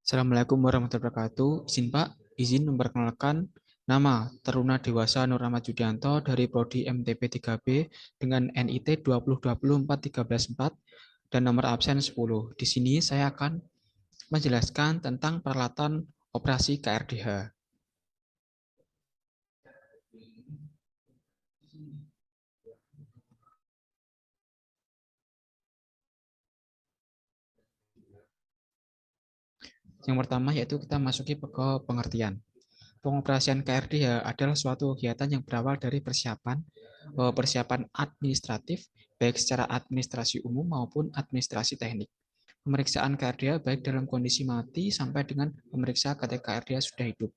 Assalamualaikum warahmatullahi wabarakatuh. Izin memperkenalkan nama Taruna Dewasa Nur Ahmad Yudianto dari Prodi MTP 3B dengan NIT 202041314 dan nomor absen 10. Di sini saya akan menjelaskan tentang peralatan operasi KRDH. Yang pertama yaitu kita masuki ke pengertian. Pengoperasian KRDH adalah suatu kegiatan yang berawal dari persiapan administratif, baik secara administrasi umum maupun administrasi teknik. Pemeriksaan KRDH baik dalam kondisi mati sampai dengan pemeriksa ketika KRDH sudah hidup.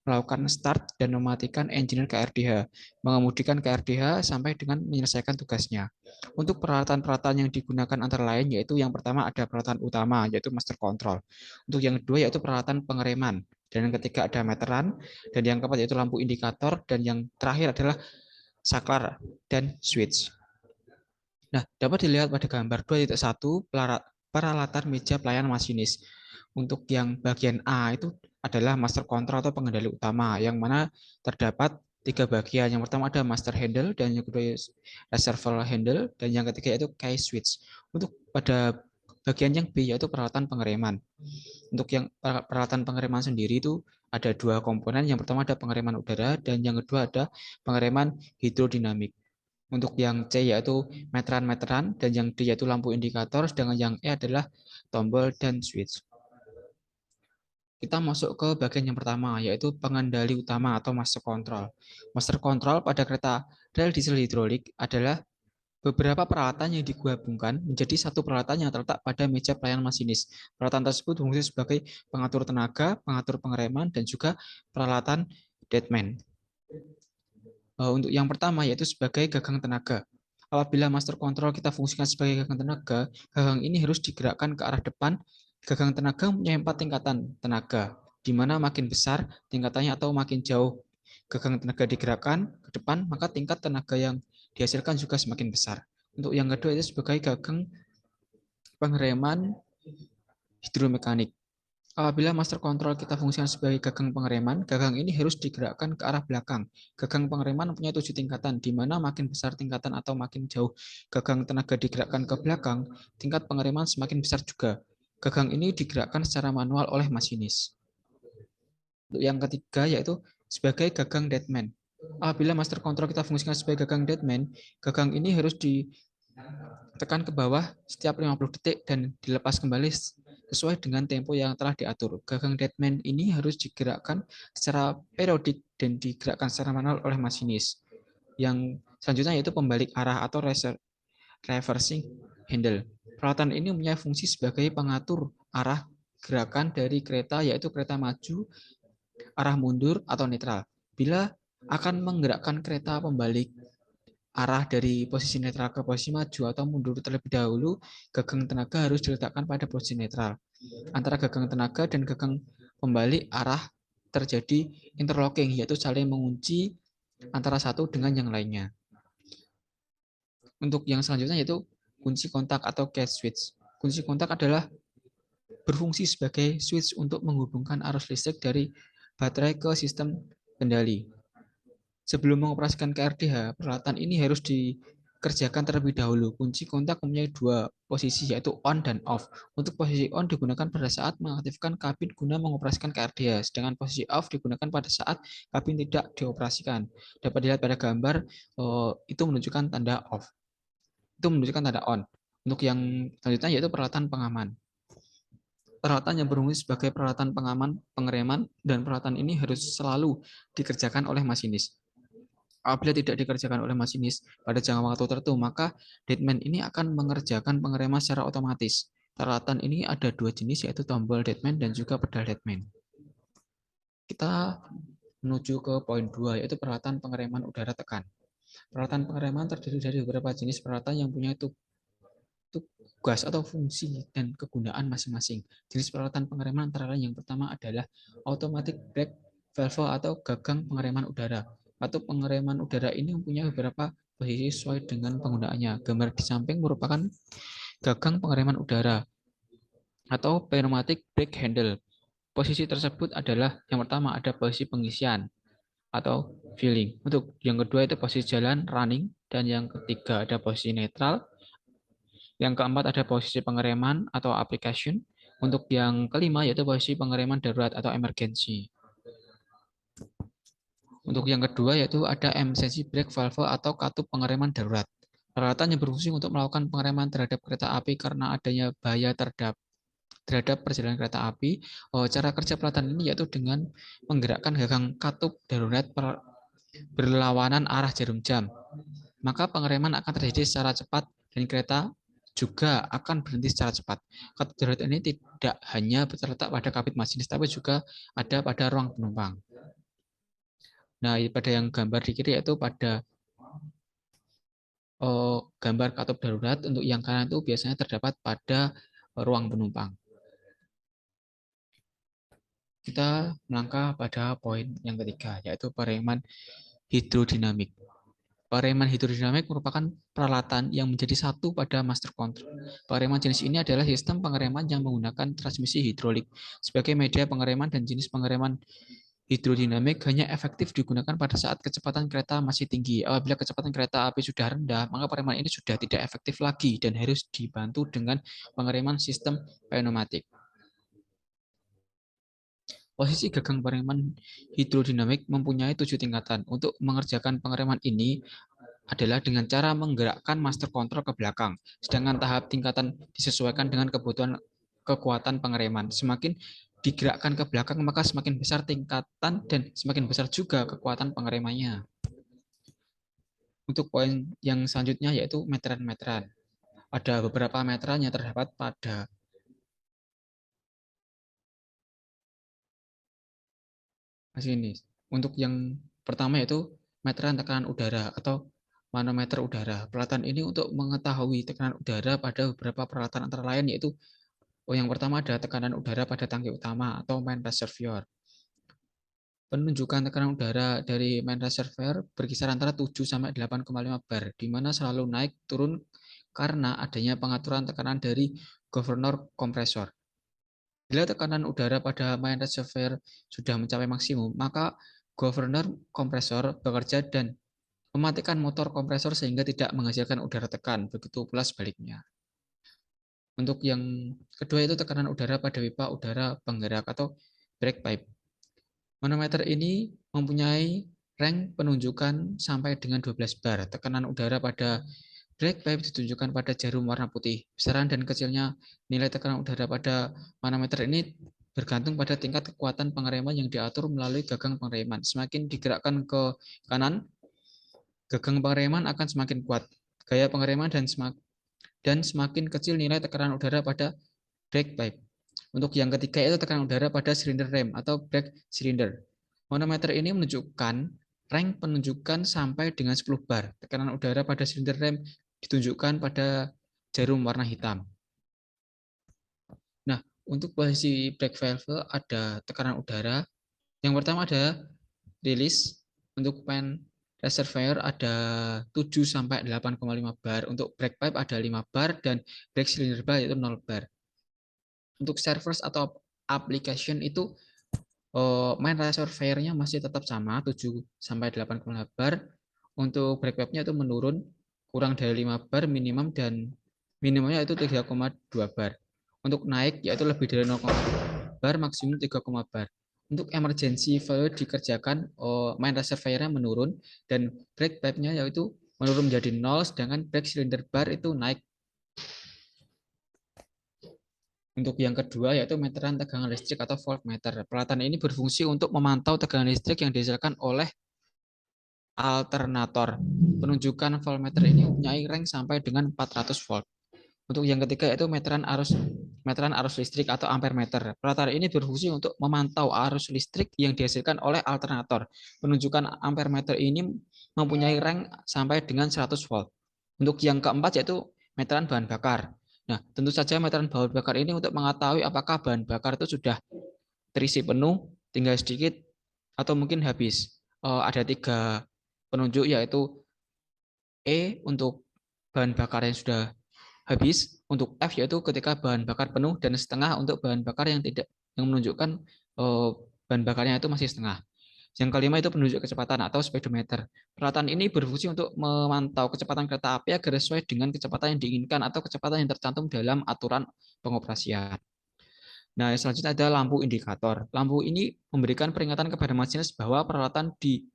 Melakukan start dan mematikan engineer KRDH, mengemudikan KRDH sampai dengan menyelesaikan tugasnya. Untuk peralatan-peralatan yang digunakan antara lain yaitu yang pertama ada peralatan utama yaitu master control. Untuk yang kedua yaitu peralatan pengereman. Dan yang ketiga ada meteran, dan yang keempat yaitu lampu indikator, dan yang terakhir adalah saklar dan switch. Nah, dapat dilihat pada gambar 2.1 peralatan meja pelayanan masinis. Untuk yang bagian A itu adalah master control atau pengendali utama, yang mana terdapat tiga bagian. Yang pertama ada master handle, dan yang kedua reservoir handle, dan yang ketiga yaitu key switch. Untuk pada bagian yang B yaitu peralatan pengereman. Untuk yang peralatan pengereman sendiri itu ada dua komponen. Yang pertama ada pengereman udara, dan yang kedua ada pengereman hidrodinamik. Untuk yang C yaitu meteran-meteran, dan yang D yaitu lampu indikator, sedangkan yang E adalah tombol dan switch. Kita masuk ke bagian yang pertama, yaitu pengendali utama atau master control. Master control pada kereta rel diesel hidrolik adalah beberapa peralatan yang digabungkan menjadi satu peralatan yang terletak pada meja pelayanan masinis. Peralatan tersebut berfungsi sebagai pengatur tenaga, pengatur pengereman, dan juga peralatan deadman. Untuk yang pertama yaitu sebagai gagang tenaga. Apabila master control kita fungsikan sebagai gagang tenaga, gagang ini harus digerakkan ke arah depan. Gagang tenaga mempunyai 4 tingkatan tenaga, di mana makin besar tingkatannya atau makin jauh gagang tenaga digerakkan ke depan, maka tingkat tenaga yang dihasilkan juga semakin besar. Untuk yang kedua itu sebagai gagang pengereman hidromekanik. Apabila master control kita fungsikan sebagai gagang pengereman, gagang ini harus digerakkan ke arah belakang. Gagang pengereman mempunyai 7 tingkatan, di mana makin besar tingkatan atau makin jauh gagang tenaga digerakkan ke belakang, tingkat pengereman semakin besar juga. Gagang ini digerakkan secara manual oleh masinis. Untuk yang ketiga yaitu sebagai gagang deadman. Apabila master control kita fungsikan sebagai gagang deadman, gagang ini harus ditekan ke bawah setiap 50 detik dan dilepas kembali sesuai dengan tempo yang telah diatur. Gagang deadman ini harus digerakkan secara periodik dan digerakkan secara manual oleh masinis. Yang selanjutnya yaitu pembalik arah atau reversing handle. Peralatan ini mempunyai fungsi sebagai pengatur arah gerakan dari kereta, yaitu kereta maju, arah mundur, atau netral. Bila akan menggerakkan kereta pembalik arah dari posisi netral ke posisi maju atau mundur terlebih dahulu, gagang tenaga harus diletakkan pada posisi netral. Antara gagang tenaga dan gagang pembalik arah terjadi interlocking, yaitu saling mengunci antara satu dengan yang lainnya. Untuk yang selanjutnya yaitu kunci kontak atau gate switch. Kunci kontak adalah berfungsi sebagai switch untuk menghubungkan arus listrik dari baterai ke sistem kendali. Sebelum mengoperasikan KRDH, peralatan ini harus dikerjakan terlebih dahulu. Kunci kontak mempunyai dua posisi, yaitu on dan off. Untuk posisi on digunakan pada saat mengaktifkan kabin guna mengoperasikan KRDH, sedangkan posisi off digunakan pada saat kabin tidak dioperasikan. Dapat dilihat pada gambar, itu menunjukkan tanda off. Itu menunjukkan tanda on. Untuk yang selanjutnya yaitu peralatan pengaman. Peralatan yang berfungsi sebagai peralatan pengaman, pengereman, dan peralatan ini harus selalu dikerjakan oleh masinis. Apabila tidak dikerjakan oleh masinis pada jangka waktu tertentu, maka deadman ini akan mengerjakan pengereman secara otomatis. Peralatan ini ada dua jenis, yaitu tombol deadman dan juga pedal deadman. Kita menuju ke poin 2, yaitu peralatan pengereman udara tekan. Peralatan pengereman terdiri dari beberapa jenis peralatan yang punya tugas atau fungsi dan kegunaan masing-masing. Jenis peralatan pengereman antara lain yang pertama adalah automatic brake valve atau gagang pengereman udara. Atau pengereman udara ini mempunyai beberapa posisi sesuai dengan penggunaannya. Gambar di samping merupakan gagang pengereman udara atau pneumatic brake handle. posisi tersebut adalah yang pertama ada posisi pengisian atau filling. Untuk yang kedua itu posisi jalan running, dan yang ketiga ada posisi netral. Yang keempat ada posisi pengereman atau application. Untuk yang kelima yaitu posisi pengereman darurat atau emergency. Untuk yang kedua yaitu ada emergency brake valve atau katup pengereman darurat. Peralatan yang berfungsi untuk melakukan pengereman terhadap kereta api karena adanya bahaya terhadap perjalanan kereta api. Cara kerja peralatan ini yaitu dengan menggerakkan gagang katup darurat berlawanan arah jarum jam. Maka pengereman akan terjadi secara cepat dan kereta juga akan berhenti secara cepat. Katup darurat ini tidak hanya terletak pada kabin masinis, tapi juga ada pada ruang penumpang. Nah, pada yang gambar di kiri yaitu pada gambar katup darurat. Untuk yang kanan itu biasanya terdapat pada ruang penumpang. Kita melangkah pada poin yang ketiga, yaitu pengereman hidrodinamik. Pengereman hidrodinamik merupakan peralatan yang menjadi satu pada master control. Pengereman jenis ini adalah sistem pengereman yang menggunakan transmisi hidrolik sebagai media pengereman, dan jenis pengereman hidrodinamik hanya efektif digunakan pada saat kecepatan kereta masih tinggi. Apabila kecepatan kereta api sudah rendah, maka pengereman ini sudah tidak efektif lagi dan harus dibantu dengan pengereman sistem pneumatik. Posisi gagang pengereman hidrodinamik mempunyai 7 tingkatan. Untuk mengerjakan pengereman ini adalah dengan cara menggerakkan master control ke belakang. Sedangkan tahap tingkatan disesuaikan dengan kebutuhan kekuatan pengereman. Semakin digerakkan ke belakang, maka semakin besar tingkatan dan semakin besar juga kekuatan pengeremannya. Untuk poin yang selanjutnya yaitu meteran-meteran. Ada beberapa meteran yang terdapat pada sini. Untuk yang pertama yaitu meteran tekanan udara atau manometer udara. Peralatan ini untuk mengetahui tekanan udara pada beberapa peralatan antara lain yaitu yang pertama ada tekanan udara pada tangki utama atau main reservoir. Penunjukan tekanan udara dari main reservoir berkisar antara 7 sampai 8,5 bar, di mana selalu naik turun karena adanya pengaturan tekanan dari governor kompresor. Bila tekanan udara pada main reservoir sudah mencapai maksimum, maka governor kompresor bekerja dan mematikan motor kompresor sehingga tidak menghasilkan udara tekan. Begitu pula sebaliknya. Untuk yang kedua itu tekanan udara pada pipa udara penggerak atau brake pipe. Manometer ini mempunyai rank penunjukan sampai dengan 12 bar. Tekanan udara pada brake pipe ditunjukkan pada jarum warna putih. Besaran dan kecilnya nilai tekanan udara pada manometer ini bergantung pada tingkat kekuatan pengereman yang diatur melalui gagang pengereman. Semakin digerakkan ke kanan, gagang pengereman akan semakin kuat. Gaya pengereman dan semakin kecil nilai tekanan udara pada brake pipe. Untuk yang ketiga itu tekanan udara pada silinder rem atau brake cylinder. Manometer ini menunjukkan rank penunjukan sampai dengan 10 bar. Tekanan udara pada silinder rem ditunjukkan pada jarum warna hitam. Nah, untuk posisi brake valve ada tekanan udara. Yang pertama ada release. Untuk main reservoir ada 7 sampai 8,5 bar. Untuk brake pipe ada 5 bar dan brake cylinder bar yaitu 0 bar. Untuk servers atau application itu main reservoir-nya masih tetap sama 7 sampai 8,5 bar. Untuk brake pipe-nya itu menurun kurang dari 5 bar minimum dan minimumnya itu 3,2 bar. Untuk naik yaitu lebih dari 0, bar maksimum 3, bar. Untuk emergency valve dikerjakan main reservoir-nya menurun dan brake pipe-nya yaitu menurun menjadi 0, sedangkan brake cylinder bar itu naik. Untuk yang kedua yaitu meteran tegangan listrik atau voltmeter. Peralatan ini berfungsi untuk memantau tegangan listrik yang dihasilkan oleh alternator. Penunjukan voltmeter ini mempunyai rank sampai dengan 400 volt. Untuk yang ketiga yaitu meteran arus listrik atau ampermeter. Peralatan ini berfungsi untuk memantau arus listrik yang dihasilkan oleh alternator. Penunjukan ampermeter ini mempunyai rank sampai dengan 100 volt. Untuk yang keempat yaitu meteran bahan bakar. Nah, tentu saja meteran bahan bakar ini untuk mengetahui apakah bahan bakar itu sudah terisi penuh, tinggal sedikit, atau mungkin habis. Ada 3 penunjuk yaitu E untuk bahan bakar yang sudah habis, untuk F yaitu ketika bahan bakar penuh, dan setengah untuk bahan bakar yang tidak yang menunjukkan bahan bakarnya itu masih setengah. Yang kelima itu penunjuk kecepatan atau speedometer. Peralatan ini berfungsi untuk memantau kecepatan kereta api agar sesuai dengan kecepatan yang diinginkan atau kecepatan yang tercantum dalam aturan pengoperasian. Nah, selanjutnya ada lampu indikator. Lampu ini memberikan peringatan kepada masinis bahwa peralatan di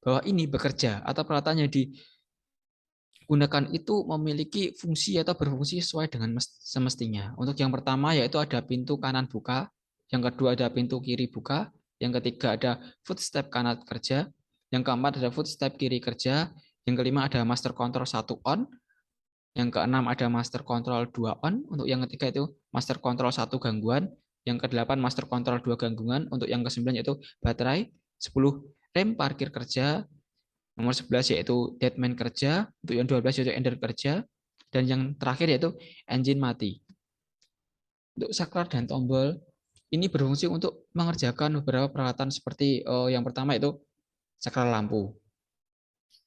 bawah ini bekerja atau peralatan yang digunakan itu memiliki fungsi atau berfungsi sesuai dengan semestinya. Untuk yang pertama yaitu ada pintu kanan buka, yang kedua ada pintu kiri buka, yang ketiga ada footstep kanan kerja, yang keempat ada footstep kiri kerja, yang kelima ada master control 1 on, yang keenam ada master control 2 on, untuk yang ketiga itu master control 1 gangguan, yang kedelapan master control 2 gangguan, untuk yang kesembilan yaitu baterai, 10 rem parkir kerja, nomor 11 yaitu deadman kerja, untuk yang 12 yaitu ender kerja, dan yang terakhir yaitu engine mati. Untuk saklar dan tombol ini berfungsi untuk mengerjakan beberapa peralatan seperti yang pertama itu saklar lampu.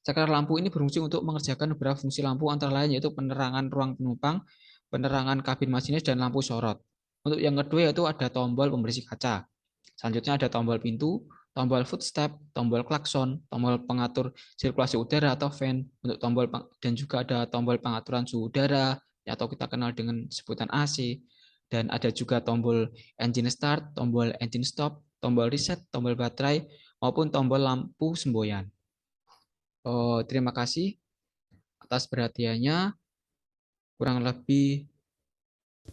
Saklar lampu ini berfungsi untuk mengerjakan beberapa fungsi lampu antara lain yaitu penerangan ruang penumpang, penerangan kabin masinis, dan lampu sorot. Untuk yang kedua yaitu ada tombol pembersih kaca. Selanjutnya ada tombol pintu, tombol footstep, tombol klakson, tombol pengatur sirkulasi udara atau fan, untuk tombol dan juga ada tombol pengaturan suhu udara atau kita kenal dengan sebutan AC, dan ada juga tombol engine start, tombol engine stop, tombol reset, tombol baterai maupun tombol lampu semboyan. Terima kasih atas perhatiannya. Kurang lebih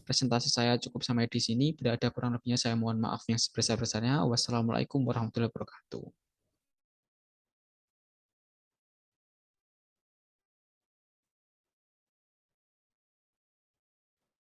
presentasi saya cukup sampai di sini. Bila ada kurang lebihnya saya mohon maaf yang sebesar-besarnya. Wassalamualaikum warahmatullahi wabarakatuh.